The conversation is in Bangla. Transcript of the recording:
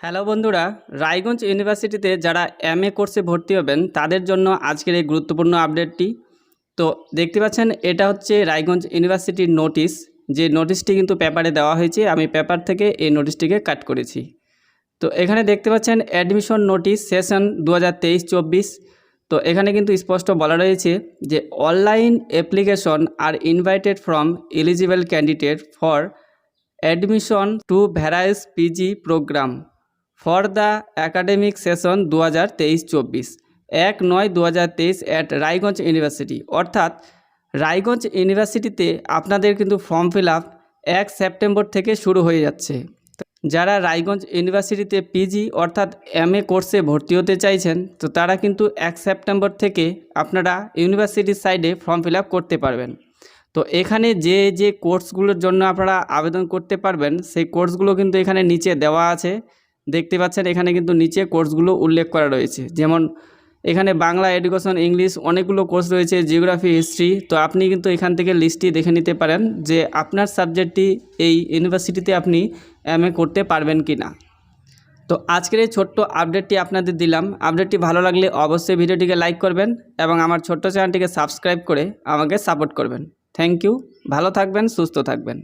হ্যালো বন্ধুরা, রায়গঞ্জ ইউনিভার্সিটিতে যারা এমএ কোর্সে ভর্তি হবেন তাদের জন্য আজকের এই গুরুত্বপূর্ণ আপডেটটি। তো দেখতে পাচ্ছেন এটা হচ্ছে রায়গঞ্জ ইউনিভার্সিটির নোটিশ, যে নোটিশটি কিন্তু পেপারে দেওয়া হয়েছে। আমি পেপার থেকে এই নোটিশটিকে কাট করেছি। তো এখানে দেখতে পাচ্ছেন অ্যাডমিশন নোটিশ সেশন 2023-24। তো এখানে কিন্তু স্পষ্ট বলা রয়েছে যে online application are invited from eligible candidate for admission to various PG programme for the academic session 2023-24 1/9/2023 at Raiganj university. অর্থাৎ রায়গঞ্জ ইউনিভার্সিটিতে আপনাদের কিন্তু ফর্ম ফিল আপ 1 সেপ্টেম্বর থেকে শুরু হয়ে যাচ্ছে। যারা রায়গঞ্জ ইউনিভার্সিটিতে পিজি অর্থাৎ এমএ কোর্সে ভর্তি হতে চাইছেন, তো তারা কিন্তু 1 সেপ্টেম্বর থেকে আপনারা ইউনিভার্সিটির সাইডে ফর্ম ফিল আপ করতে পারবেন। তো এখানে যে কোর্সগুলোর জন্য আপনারা আবেদন করতে পারবেন সেই কোর্সগুলো কিন্তু এখানে নিচে দেওয়া আছে। দেখতে পাচ্ছেন এখানে কিন্তু নিচে কোর্সগুলো উল্লেখ করা রয়েছে। যেমন এখানে বাংলা, এডুকেশন, ইংলিশ অনেকগুলো কোর্স রয়েছে, জিওগ্রাফি, হিস্ট্রি। তো আপনি কিন্তু এখান থেকে লিস্টটি দেখে নিতে পারেন যে আপনার সাবজেক্টটি এই ইউনিভার্সিটিতে আপনি এমএ করতে পারবেন কি না। তো আজকের এই ছোট্ট আপডেটটি আপনাদের দিলাম। আপডেটটি ভালো লাগলে অবশ্যই ভিডিওটিকে লাইক করবেন এবং আমার ছোট্ট চ্যানেলটিকে সাবস্ক্রাইব করে আমাকে সাপোর্ট করবেন। Thank you. ভালো থাকবেন, সুস্থ থাকবেন।